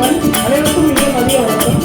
Everyone, அனைவருக்கும் இனிய மதிய வணக்கம்.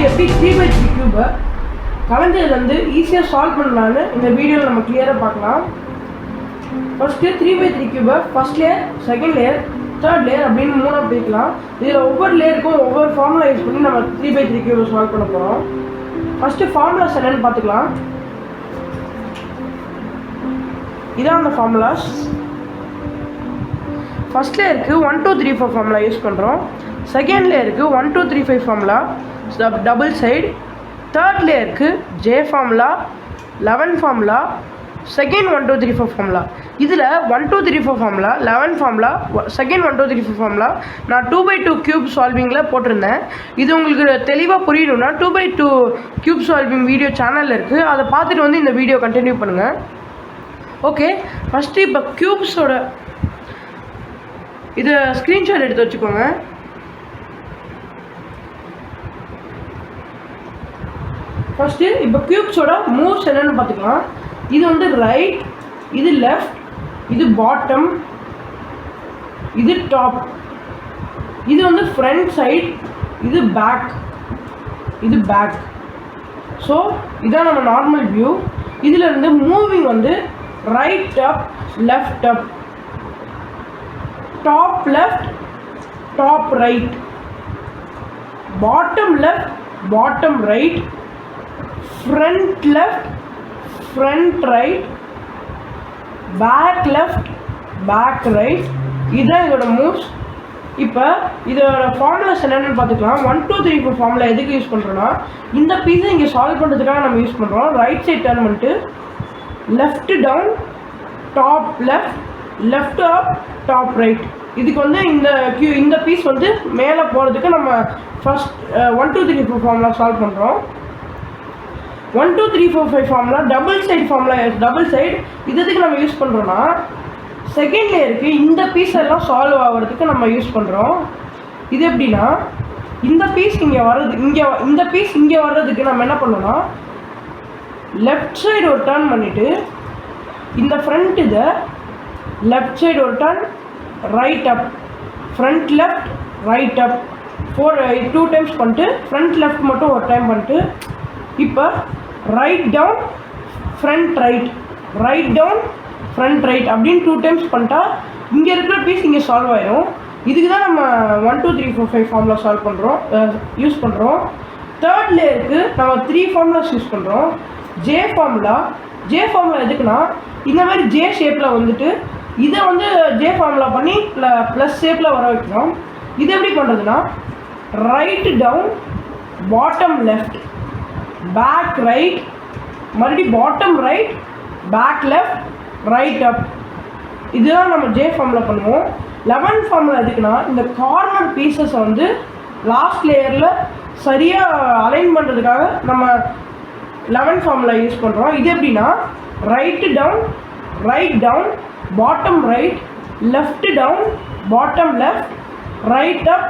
எப்படி 3x3 கியூபை கலைஞ்சதுலேருந்து ஈஸியாக சால்வ் பண்ணலான்னு இந்த வீடியோவில் நம்ம கிளியராக பார்க்கலாம். ஃபஸ்ட்டு 3x3 கியூபை first layer, second layer, third layer அப்படின்னு மூணாக பிரிக்கலாம். இதில் ஒவ்வொரு லேயருக்கும் ஒவ்வொரு ஃபார்முலா யூஸ் பண்ணி நம்ம 3x3 கியூபை சால்வ் பண்ண போகிறோம். ஃபஸ்ட்டு ஃபார்முலாஸ் என்னென்னு பார்த்துக்கலாம். இதான் அந்த ஃபார்முலாஸ். ஃபஸ்ட் லேயருக்கு 1 2 3 4 ஃபார்முலா யூஸ் பண்ணுறோம். செகண்ட் லேயருக்கு 1 2 3 5 ஃபார்முலா டபுள் சைடு. தேர்ட் லேயருக்கு J formula, 11 formula, second 1 2 3 4 formula. இதில் 1 2 3 4 ஃபார்முலா, 11 ஃபார்முலா, செகண்ட் 1 2 3 4 ஃபார்முலா நான் 2x2 கியூப் சால்விங்கில் போட்டிருந்தேன். இது உங்களுக்கு தெளிவாக புரியணும்னா 2x2 கியூப் சால்விங் வீடியோ சேனலில் இருக்குது. அதை பார்த்துட்டு வந்து இந்த வீடியோ கண்டினியூ பண்ணுங்கள். ஓகே, ஃபஸ்ட்டு இப்போ க்யூப்ஸோட இதை ஸ்க்ரீன்ஷாட் எடுத்து வச்சுக்கோங்க. ஃபஸ்ட்டு இப்போ க்யூப்ஸோட மூவ்ஸ் என்னென்னு பார்த்துக்கலாம். இது வந்து ரைட், இது லெஃப்ட், இது பாட்டம், இது டாப், இது வந்து ஃப்ரண்ட் சைட், இது பேக், இது பேக். ஸோ இதான் நம்ம நார்மல் வியூ. இதில் இருந்து மூவிங் வந்து right up, left up, top left, top right, bottom left, bottom right, front left, front right, back left, back right. இதுதான் இதோட மூவ்ஸ். இப்போ இதோட ஃபார்முலாஸ் என்னென்னு பார்த்துக்கலாம். 1 2 3 4 ஃபார்முலா எதுக்கு யூஸ் பண்ணுறோன்னா, இந்த பீஸை இங்கே சால்வ் பண்ணுறதுக்காக நம்ம யூஸ் பண்ணுறோம். ரைட் சைட் டர்ன் பண்ணிட்டு left down, top left, left up, top right. இதுக்கு வந்து இந்த பீஸ் வந்து மேலே போகிறதுக்கு நம்ம ஃபஸ்ட் 1 2 3 4 ஃபார்முலா சால்வ் பண்ணுறோம். 1 2 3 4 5 formula double side formula. Double side இதுக்கு நம்ம யூஸ் பண்ணுறோன்னா செகண்ட் லேயருக்கு இந்த பீஸ் எல்லாம் சால்வ் ஆகிறதுக்கு நம்ம யூஸ் பண்ணுறோம். இது எப்படின்னா, இந்த பீஸ் இங்கே வர்றது, இந்த பீஸ் இங்கே வர்றதுக்கு நம்ம என்ன பண்ணோம்னா லெஃப்ட் சைடு ஒரு டர்ன் பண்ணிவிட்டு இந்த ஃப்ரண்ட் இதை லெஃப்ட் சைடு ஒரு turn, right up, front left, right up 2 times பண்ணிட்டு ஃப்ரண்ட் லெஃப்ட் மட்டும் ஒரு டைம் பண்ணிட்டு இப்போ right down, front right, right down, front right அப்படின்னு 2 டைம்ஸ் பண்ணிட்டா இங்கே இருக்கிற பீஸ் இங்கே சால்வ் ஆயிடும். இதுக்கு தான் நம்ம 1 2 3 4 5 ஃபார்முலா சால்வ் பண்ணுறோம், யூஸ் பண்ணுறோம். தேர்ட் லேயருக்கு நம்ம 3 ஃபார்முலாஸ் யூஸ் பண்ணுறோம். ஜே ஃபார்முலா எதுக்குன்னா, இந்த மாதிரி ஜே ஷேப்பில் வந்துட்டு இதை வந்து ஜே ஃபார்முலா பண்ணி ப்ளஸ் ஷேப்பில் வர வைக்கணும். இது எப்படி பண்ணுறதுன்னா right down, bottom left, back right, மறுபடியும் bottom right, back left, right up. இதுதான் நம்ம ஜே ஃபார்மில் பண்ணுவோம். 11 ஃபார்மில் எதுக்குன்னா இந்த கார்னர் பீசஸை வந்து லாஸ்ட் லேயரில் சரியாக அலைன் பண்ணுறதுக்காக நம்ம 11 ஃபார்மில் யூஸ் பண்ணுறோம். இது எப்படின்னா right down, right down, bottom right, left down, bottom left, right up,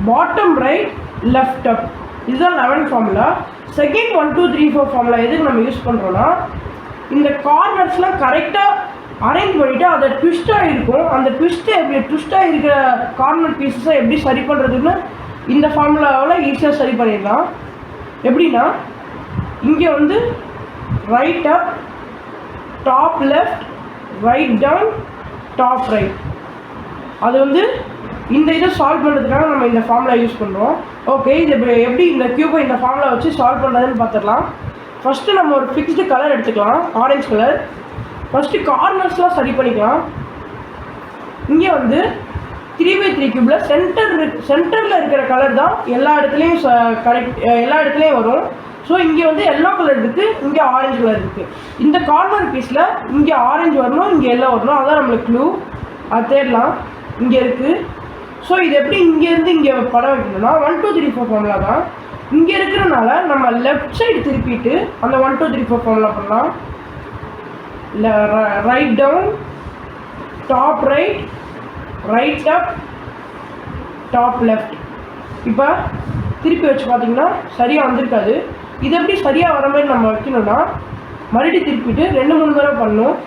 bottom right, left up. இதுதான் 11 ஃபார்முலா. செகண்ட் 1 2 3 4 ஃபார்முலா எதுக்கு நம்ம யூஸ் பண்ணுறோன்னா இந்த கார்னர்ஸ்லாம் கரெக்டாக அரேஞ்ச் பண்ணிவிட்டு அதை ட்விஸ்ட்டாக இருக்கும். அந்த ட்விஸ்ட்டு எப்படி ட்விஸ்ட்டாக இருக்கிற கார்னர் பீஸஸை எப்படி சரி பண்ணுறதுன்னு இந்த ஃபார்முலாவில் ஈஸியாக சரி பண்ணிடலாம். எப்படின்னா இங்கே வந்து right up, top left, right down, top right. அது வந்து இந்த இதை சால்வ் பண்ணுறதுக்காக நம்ம இந்த ஃபார்முலா யூஸ் பண்ணுறோம். ஓகே, இது எப்படி இந்த க்யூபை இந்த ஃபார்முலா வச்சு சால்வ் பண்ணுறதுன்னு பார்த்துடலாம். ஃபஸ்ட்டு நம்ம ஒரு ஃபிக்ஸ்டு கலர் எடுத்துக்கலாம், ஆரஞ்சு கலர். ஃபஸ்ட்டு கார்னர்ஸ்லாம் சரி பண்ணிக்கலாம். இங்கே வந்து 3x3 க்யூபில் சென்டரில் இருக்கிற கலர் தான் எல்லா இடத்துலையும் எல்லா இடத்துலையும் வரும். ஸோ இங்கே வந்து எல்லோ கலர் இருக்குது, இங்கே ஆரஞ்சு கலர் இருக்குது. இந்த கார்னர் பீஸில் இங்கே ஆரஞ்சு வரணும், இங்கே எல்லோ வரணும். அதுதான் நம்மளுக்கு க்ளூ. அது தேடலாம். இங்கே இருக்குது. ஸோ இது எப்படி இங்கேருந்து இங்கே படம் வைக்கணும்னா 1 2 3 4 ஃபார்முலா தான். இங்கே இருக்கிறனால நம்ம லெஃப்ட் சைடு திருப்பிட்டு அந்த 1 2 3 4 ஃபார்முலா பண்ணலாம். Right down, top right, right up, top left. இப்போ திருப்பி வச்சு பார்த்தீங்கன்னா சரியாக வந்திருக்காது. இது எப்படி சரியாக வர மாதிரி நம்ம வைக்கணும்னா மறுபடியும் திருப்பிட்டு 2 3 தடவை பண்ணணும்.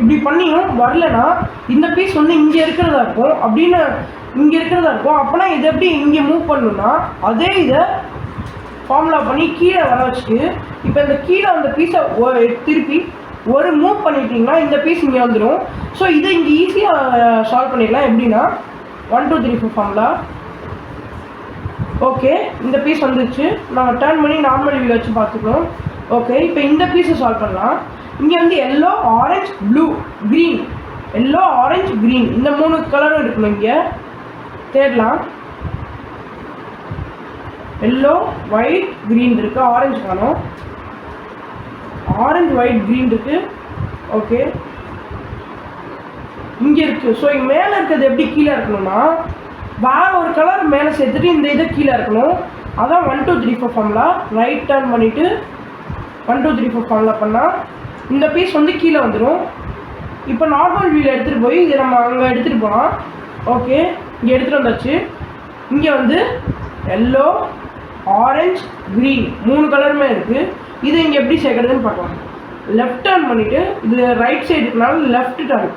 இப்படி பண்ணியும் வரலன்னா இந்த பீஸ் வந்து இங்கே இருக்கிறதா இருக்கும், அப்படின்னு இங்கே இருக்கிறதா இருக்கும். அப்போனா இதை எப்படி இங்கே மூவ் பண்ணணும்னா அதே இதை ஃபார்முலா பண்ணி கீழே வர வச்சுட்டு இப்போ இந்த கீழே அந்த பீஸை திருப்பி ஒரு மூவ் பண்ணிட்டீங்கன்னா இந்த பீஸ் இங்கே வந்துடும். ஸோ இதை இங்கே ஈஸியாக சால்வ் பண்ணிடலாம். எப்படின்னா 1 2 3 4 ஃபார்முலா. ஓகே, இந்த பீஸ் வந்துடுச்சு. நம்ம டர்ன் பண்ணி நார்மல் வியூ வச்சு பார்த்துக்கணும். ஓகே, இப்போ இந்த பீஸை சால்வ் பண்ணலாம். இங்கே வந்து yellow, orange, blue, green, yellow, orange, green, இந்த 3 கலரும் இருக்கணும். இங்கே தேடலாம். எல்லோ, ஒயிட், க்ரீன் இருக்குது. ஆரஞ்சு காணும். ஆரஞ்சு, ஒயிட், க்ரீன் இருக்குது. ஓகே, இங்கே இருக்குது. ஸோ இங்கே மேலே இருக்கிறது எப்படி கீழே இருக்கணும்னா வேறு ஒரு கலர் மேலே சேர்த்துட்டு இந்த இதை கீழே இருக்கணும். அதான் 1 2 3 4 ஃபார்முலா. ரைட் டர்ன் பண்ணிவிட்டு 1 2 3 4 ஃபார்முலா பண்ணால் இந்த பீஸ் வந்து கீழே வந்துடும். இப்போ நார்மல் வியூவில் எடுத்துகிட்டு போய் இதை நம்ம அங்கே எடுத்துகிட்டு போகலாம். ஓகே, இங்கே எடுத்துகிட்டு வந்தாச்சு. இங்கே வந்து எல்லோ, ஆரஞ்ச், க்ரீன் 3 கலருமே இருக்குது. இது இங்கே எப்படி சேர்க்குறதுன்னு பார்க்கலாம். லெஃப்ட் டர்ன் பண்ணிவிட்டு இது ரைட் சைடு இருக்கனால லெஃப்ட் டர்ன்,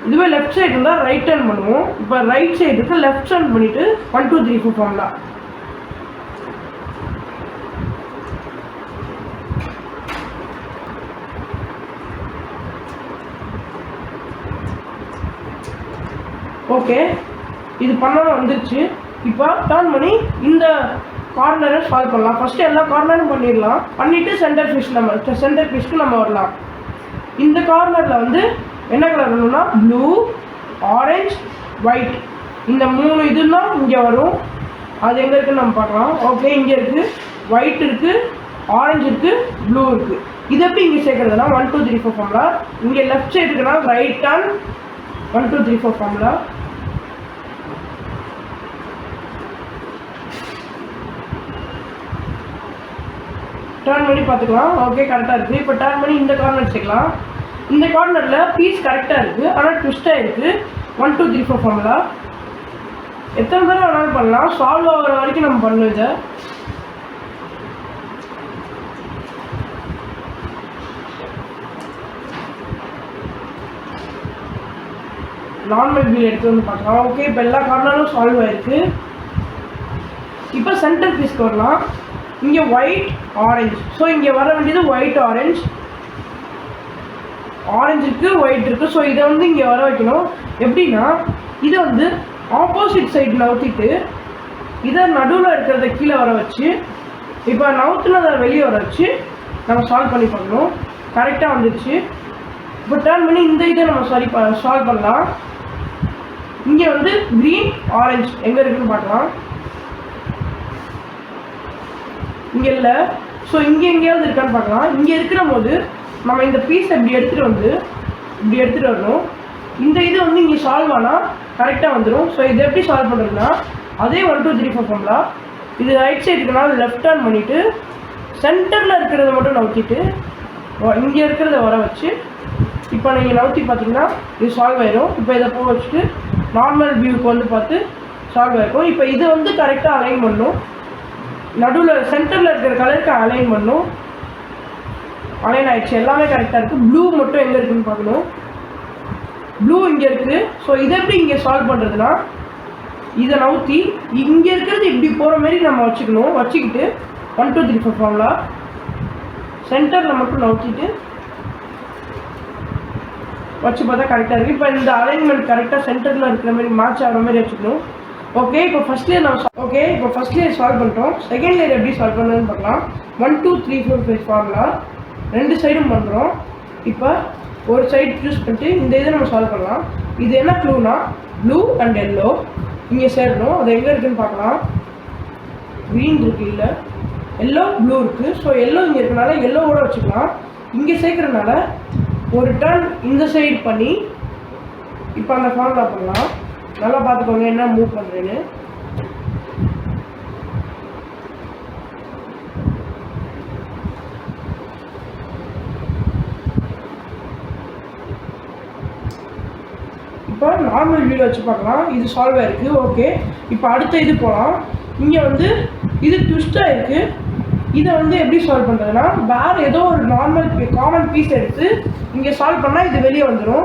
இதுவே லெஃப்ட் சைடு இருந்தால் ரைட் டர்ன் பண்ணுவோம். இப்போ ரைட் சைடு இருக்கு, லெஃப்ட் டர்ன் பண்ணிவிட்டு 1 2 3 4 ஃபார்முலா. ஓகே, இது பண்ணாமல் வந்துருச்சு. இப்போ டர்ன் பண்ணி இந்த கார்னரை சால்வ் பண்ணலாம். ஃபஸ்ட்டு எல்லா கார்னரும் பண்ணிடலாம். பண்ணிவிட்டு சென்டர் பீஸ்க்கு நம்ம வரலாம். இந்த கார்னரில் வந்து என்ன கலர் வேணும்னா ப்ளூ, ஆரஞ்ச், ஒயிட், இந்த 3 இதுன்னா இங்கே வரும். அது எங்கே இருக்குதுன்னு நம்ம பார்க்கலாம். ஓகே, இங்கே இருக்குது, ஒயிட் இருக்குது, ஆரஞ்சு இருக்குது, ப்ளூ இருக்குது. இது எப்படி இங்கே சேர்க்குறதுனா 1 2 3 4 ஃபார்முலா. இங்கே லெஃப்ட் சைடு இருக்குன்னா ரைட் டர்ன் 1 2 3 4 ஃபார்முலா. டர்ன் பண்ணி பார்த்துக்கலாம். ஓகே, கரெக்டாக இருக்குது. இப்போ டர்ன் பண்ணி இந்த கார்னர் சேர்க்கலாம். இந்த கார்னரில் பீஸ் கரெக்டாக இருக்குது, ஆனால் ட்விஸ்ட்டாக இருக்குது. 1 2 3 4 ஃபார்முலா. எத்தனை தடவை வேணாலும் பண்ணலாம், சால்வ் ஆகிற வரைக்கும் நம்ம பண்ணணும். இதை நார்மல் வியூ எடுத்து வந்து பார்க்கலாம். ஓகே, இப்போ எல்லா கார்னரும் சால்வ் ஆகிருக்கு. இப்போ சென்டர் பீஸ்க்கு வரலாம். இங்கே ஒயிட், ஆரஞ்சு. ஸோ இங்கே வர வேண்டியது ஒயிட், ஆரஞ்சு. ஆரஞ்சு இருக்குது, ஒயிட் இருக்குது. ஸோ இதை வந்து இங்கே வர வைக்கணும். எப்படின்னா இதை வந்து ஆப்போசிட் சைடு நவுத்திட்டு இதை நடுவில் இருக்கிறத கீழே வர வச்சு இப்போ நவுத்துனதை வெளியே வர வச்சு நம்ம சால்வ் பண்ணி பார்க்கணும். கரெக்டாக வந்துடுச்சு. இப்போ டர்ன் பண்ணி இந்த இதை நம்ம சால்வ் பண்ணலாம். இங்கே வந்து க்ரீன் ஆரஞ்சு எங்கே இருக்குதுன்னு பார்க்கலாம். இங்கே இல்லை. ஸோ இங்கே எங்கேயாவது இருக்கான்னு பார்க்கலாம். இங்கே இருக்கிற போது நம்ம இந்த பீஸை இப்படி எடுத்துகிட்டு வரணும். இந்த இது வந்து இங்கே சால்வ் ஆனால் கரெக்டாக வந்துடும். ஸோ இதை எப்படி சால்வ் பண்ணுறதுன்னா அதே 1 2 3 4 ஃபார்முலா. இது ரைட் சைடு இருக்கனால லெஃப்ட் டர்ன் பண்ணிவிட்டு சென்டரில் இருக்கிறத மட்டும் நவுத்திட்டு இங்கே இருக்கிறத வர வச்சு இப்போ நீங்கள் நவுத்தி பார்த்தீங்கன்னா இது சால்வ் ஆயிடும். இப்போ இதை போக வச்சுட்டு நார்மல் வியூக்கு வந்து பார்த்து சால்வ் ஆகிருக்கும். இப்போ இது வந்து கரெக்டாக அலைன் பண்ணணும். நடுவில் சென்டரில் இருக்கிற கலருக்கு அலைன் பண்ணணும். அலைன் ஆகிடுச்சு. எல்லாமே கரெக்டாக இருக்குது. ப்ளூ மட்டும் எங்கே இருக்குதுன்னு பார்க்கணும். ப்ளூ இங்கே இருக்குது. ஸோ இதை எப்படி இங்கே சால்வ் பண்ணுறதுன்னா இதை நவுத்தி இங்கே இருக்கிறது இப்படி போகிற மாதிரி நம்ம வச்சுக்கணும். வச்சுக்கிட்டு 1 2 3 4 ஃபார்முலா சென்டரில் மட்டும் நவுத்திட்டு வச்சு பார்த்தா கரெக்டாக இருக்குது. இப்போ இந்த அலைன்மெண்ட் கரெக்டாக சென்டரில் இருக்கிற மாதிரி மேட்ச் ஆகிற மாதிரி வச்சுக்கணும். ஓகே, இப்போ ஃபஸ்ட் லேயர் சால்வ் பண்ணிட்டோம். செகண்ட் லேயர் எப்படி சால்வ் பண்ணுறதுன்னு பார்க்கலாம். 1 2 3 4 5 ஃபார்முலா 2 சைடும் பண்ணுறோம். இப்போ ஒரு சைடு சூஸ் பண்ணிட்டு இந்த இதை நம்ம சால்வ் பண்ணலாம். இது என்ன க்ளூனா ப்ளூ அண்ட் எல்லோ இங்கே சேரணும். அது எங்கே இருக்குதுன்னு பார்க்கலாம். க்ரீன் இருக்குது, இல்லை எல்லோ ப்ளூ இருக்குது. ஸோ எல்லோ இங்கே இருக்கனால எல்லோவோட வச்சுக்கலாம். இங்கே சேர்க்குறதுனால ஒரு டர்ன் இந்த சைடு பண்ணி இப்போ அந்த ஃபார்முலா பண்ணலாம். நல்லா பார்த்துக்கோங்க என்ன மூவ் பண்ணுறேன்னு. இப்போ நார்மல் வியூவில் வச்சு பார்க்கலாம். இது சால்வ் ஆகிருக்கு. ஓகே, இப்போ அடுத்த இது போகலாம். இங்கே வந்து இது ட்விஸ்டாக இருக்குது. இதை வந்து எப்படி சால்வ் பண்ணுறதுன்னா வேறு ஏதோ ஒரு நார்மல் காமன் பீஸ் எடுத்து இங்கே சால்வ் பண்ணால் இது வெளியே வந்துடும்.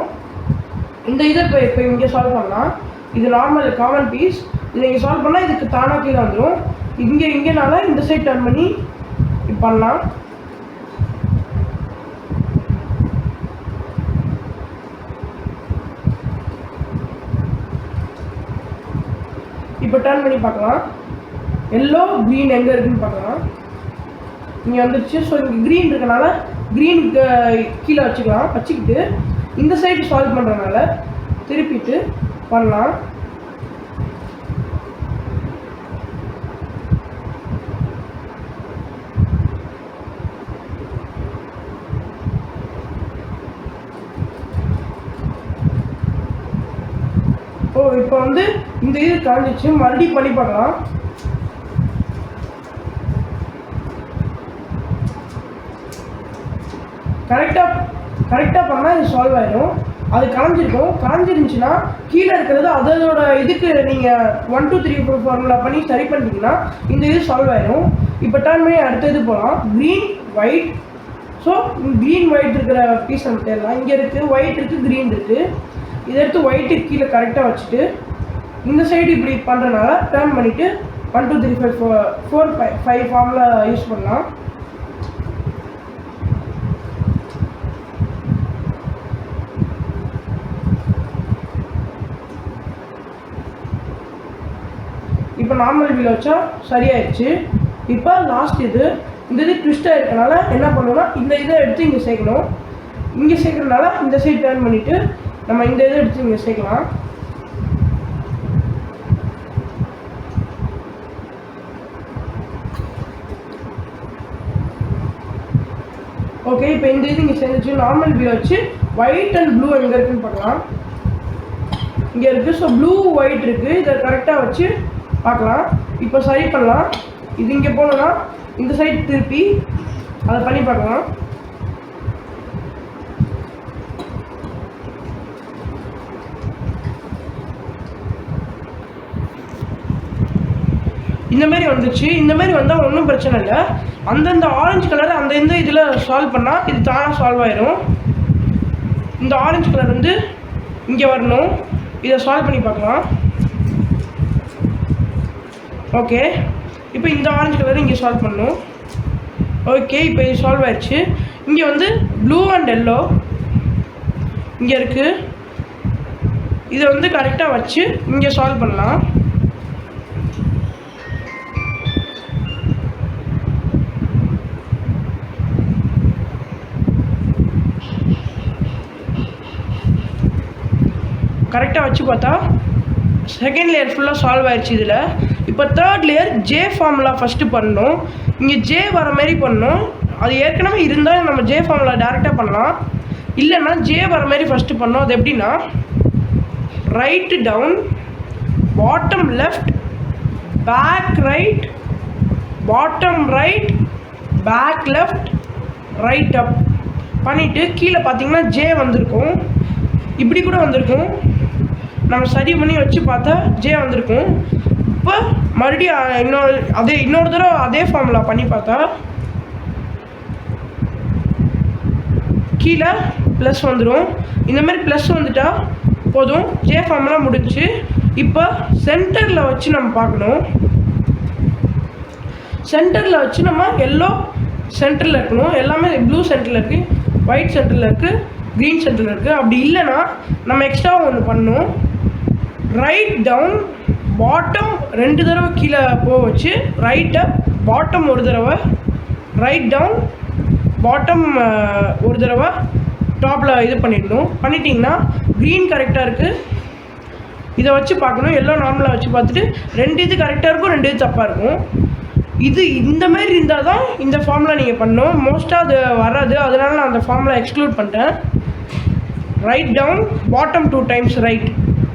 இந்த இதை இப்போ இங்கே சால்வ் பண்ணலாம். இது நார்மல் காமன் பீஸ். இதை இங்கே சால்வ் பண்ணால் இதுக்கு தானாக கீழே வந்துடும். இங்கேனால இந்த சைட் டர்ன் பண்ணி பண்ணலாம். இப்போ டர்ன் பண்ணி பார்க்கலாம். எல்லோ க்ரீன் எங்கே இருக்குதுன்னு பார்க்கலாம். இங்கே வந்துடுச்சு. ஸோ இங்கே க்ரீன் இருக்கனால க்ரீனுக்கு கீழே வச்சுக்கிட்டு இந்த சைடு சால்வ் பண்ணுறதுனால திருப்பிட்டு பண்ணலாம். இப்போ வந்து இந்த இது காஞ்சிச்சு. மறுபடியும் பண்ணி பார்க்கலாம். கரெக்டாக பண்ணால் இது சால்வ் ஆகிடும். அது காஞ்சிருந்துச்சுன்னா கீழே இருக்கிறது அதோட இதுக்கு நீங்கள் 1 2 3 4 ஃபார்முலா பண்ணி சரி பண்ணிட்டீங்கன்னா இந்த இது சால்வ் ஆகிடும். இப்போ டர்ன் பண்ணி அடுத்த இது போகலாம். Green white. So green white இருக்கிற பீஸ் நம்ம தேடலாம். இங்கே இருக்குது ஒயிட் இருக்குது, க்ரீன் இருக்குது. இதை எடுத்து ஒயிட்டுக்கு கீழே கரெக்டாக வச்சுட்டு இந்த சைடு இப்படி பண்ணுறதுனால டர்ன் பண்ணிவிட்டு 1 2 3 4 5 ஃபார்முலா யூஸ் பண்ணலாம். இப்போ நார்மல் வியூவில் வச்சா சரியாயிடுச்சு. இப்போ லாஸ்ட் இந்த இது ட்விஸ்டாக இருக்கனால என்ன பண்ணணும்னா இந்த இதை எடுத்து இங்கே சேர்க்கணும். இங்கே சேர்க்கறதுனால இந்த சைடு டர்ன் பண்ணிவிட்டு நம்ம இந்த இதை எடுத்து இங்கே சேர்க்கலாம். ஓகே, இப்போ இந்த இது இங்கே சேர்ந்துச்சு. நார்மல் வியூ வச்சு ஒயிட் அண்ட் ப்ளூ எங்கே இருக்குன்னு பார்க்கலாம். இங்கே இருக்குது. ஸோ ப்ளூ ஒயிட் இருக்குது. இதை கரெக்டாக வச்சு பார்க்கலாம். இப்போ சரி பண்ணலாம். இது இங்கே போனோன்னா இந்த சைடு திருப்பி அதை பண்ணி பார்க்கலாம். இந்தமாரி வந்துச்சு. இந்தமாரி வந்தால் ஒன்றும் பிரச்சனை இல்லை. அந்தந்த ஆரஞ்சு கலர் அந்த இந்த இதில் சால்வ் பண்ணால் இது தானாக சால்வ் ஆயிடும். இந்த ஆரஞ்சு கலர் வந்து இங்கே வரணும். இதை சால்வ் பண்ணி பார்க்கலாம். ஓகே, இப்போ இந்த ஆரஞ்சு கலர் இங்கே சால்வ் பண்ணணும். ஓகே, இப்போ இது சால்வ் ஆயிடுச்சு. இங்கே வந்து ப்ளூ அண்ட் எல்லோ இங்கே இருக்குது. இதை வந்து கரெக்டாக வச்சு இங்கே சால்வ் பண்ணலாம். கரெக்டாக வச்சு பார்த்தா செகண்ட் லேயர் ஃபுல்லாக சால்வ் ஆயிடுச்சு இதில். இப்போ third layer J formula first பண்ணணும். இங்கே ஜே வர மாதிரி பண்ணணும். அது ஏற்கனவே இருந்தால் நம்ம ஜே ஃபார்முலா டேரெக்டாக பண்ணலாம். இல்லைன்னா ஜே வர மாதிரி ஃபஸ்ட்டு பண்ணோம். அது எப்படின்னா right down, bottom left, back right, bottom right, back left, right up பண்ணிவிட்டு கீழே பார்த்தீங்கன்னா ஜே வந்திருக்கும். இப்படி கூட வந்திருக்கும். நம்ம சரி பண்ணி வச்சு பார்த்தா ஜே வந்திருக்கும். இப்போ மறுபடியும் இன்னொரு தடவை அதே ஃபார்முலா பண்ணி பார்த்தா கீழே ப்ளஸ் வந்துடும். இந்த மாதிரி ப்ளஸ் வந்துட்டா போதும், ஜே ஃபார்முலா முடிஞ்சு. இப்போ சென்டரில் வச்சு நம்ம பார்க்கணும். சென்டரில் வச்சு நம்ம எல்லோ சென்டரில் இருக்கணும். எல்லாமே ப்ளூ சென்டரில் இருக்குது, ஒயிட் சென்டரில் இருக்குது, க்ரீன் சென்டரில் இருக்குது. அப்படி இல்லைன்னா நம்ம எக்ஸ்ட்ராவாக ஒன்று பண்ணணும். ரைட் டவுன், பாட்டம் 2 தடவை கீழே போக வச்சு ரைட் அப், பாட்டம் ஒரு தடவை, ரைட் டவுன், பாட்டம் ஒரு தடவை டாப்பில் இது பண்ணிடணும். பண்ணிட்டிங்கன்னா க்ரீன் கரெக்டாக இருக்குது. இதை வச்சு பார்க்கணும். எல்லாம் நார்மலாக வச்சு பார்த்துட்டு 2 இது கரெக்டாக இருக்கும், 2 இது தப்பாக இருக்கும். இது இந்த மாதிரி இருந்தால் தான் இந்த ஃபார்முலா நீங்கள் பண்ணணும். மோஸ்ட்டாக அது வராது, அதனால நான் அந்த ஃபார்முலா எக்ஸ்க்ளூட் பண்ணிட்டேன். Right down, bottom 2 times right,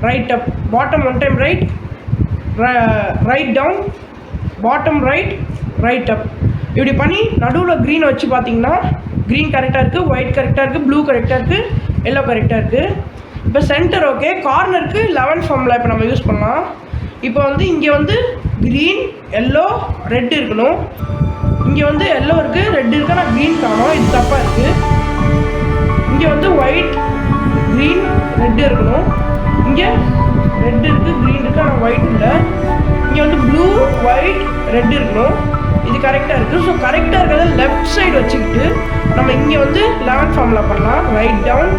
right up, bottom 1 time right, right down, bottom right, right up. இப்படி பண்ணி நடுவில் க்ரீன் வச்சு பார்த்தீங்கன்னா க்ரீன் கரெக்டாக இருக்குது, ஒயிட் கரெக்டாக இருக்குது, ப்ளூ கரெக்டாக இருக்குது, எல்லோ கரெக்டாக இருக்குது. இப்போ சென்டர் ஓகே. கார்னருக்கு 11 ஃபார்முலா இப்போ நம்ம யூஸ் பண்ணலாம். இப்போ இங்கே க்ரீன், எல்லோ, ரெட் இருக்கணும். இங்கே எல்லோ இருக்குது, ரெட் இருக்குது, ஆனால் க்ரீன் காணும். இது தப்பாக இருக்குது. இங்கே ஒயிட், க்ரீன், ரெட்டு இருக்கணும். இங்கே ரெட் இருக்குது, க்ரீன் இருக்குது, ஆனால் ஒயிட் இல்லை. இங்கே ப்ளூ, ஒயிட், ரெட் இருக்கணும். இது கரெக்டாக இருக்குது. ஸோ கரெக்டாக இருக்கிறத லெஃப்ட் சைடு வச்சுக்கிட்டு நம்ம இங்கே 11 ஃபார்முலா பண்ணலாம். Right down,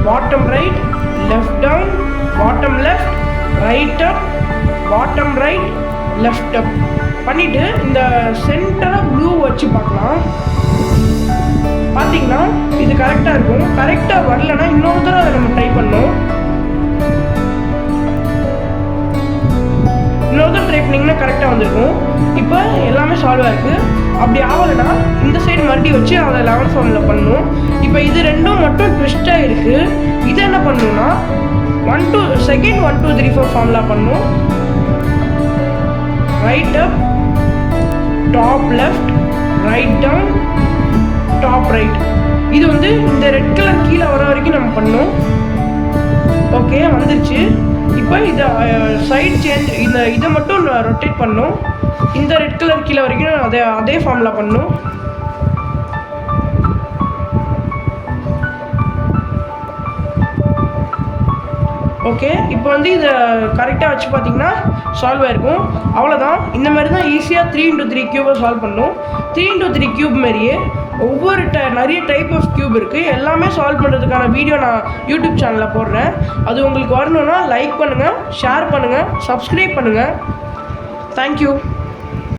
bottom right, left down, bottom left, right up, bottom right, left up பண்ணிவிட்டு இந்த சென்டராக ப்ளூ வச்சு பார்க்கலாம். பார்த்தீங்கன்னா இது கரெக்டாக இருக்கும். கரெக்டாக வரலன்னா இன்னொரு தடவை அதை நம்ம ட்ரை பண்ணோம். இன்னொரு தடவை ட்ரை பண்ணிங்கன்னா கரெக்டாக வந்திருக்கும். இப்போ எல்லாமே சால்வாக இருக்குது. அப்படி ஆகலைன்னா இந்த சைடு மறுபடியும் வச்சு அதை 11 ஃபார்முலா பண்ணணும். இப்போ இது ரெண்டும் மட்டும் ட்விஸ்ட்டாக இருக்குது. இதை என்ன பண்ணணும்னா 1 2 3 4 ஃபார்முலா பண்ணணும். Right up, top left, right down, top right. இது இந்த ரெட் கலர் கீழே வர வரைக்கும் நம்ம பண்ணணும். ஓகே, வந்துருச்சு. இப்போ இதை சைட் சேஞ்ச், இதை மட்டும் ரொட்டேட் பண்ணணும். இந்த ரெட் கலர் கீழே வரைக்கும் அதே ஃபார்முலா பண்ணணும். ஓகே, இப்போ இதை கரெக்டாக வச்சு பார்த்தீங்கன்னா சால்வ் ஆகிருக்கும். அவ்வளோதான். இந்த மாதிரி தான் ஈஸியாக 3 into 3 க்யூபை சால்வ் பண்ணணும். 3 into 3 க்யூப் மாதிரியே ஒவ்வொரு நிறைய டைப் ஆஃப் க்யூப் இருக்குது. எல்லாமே சால்வ் பண்ணுறதுக்கான வீடியோ நான் யூடியூப் சேனலில் போடுறேன். அது உங்களுக்கு வரணுன்னா லைக் பண்ணுங்கள், ஷேர் பண்ணுங்கள், சப்ஸ்கிரைப் பண்ணுங்கள். தேங்க்யூ.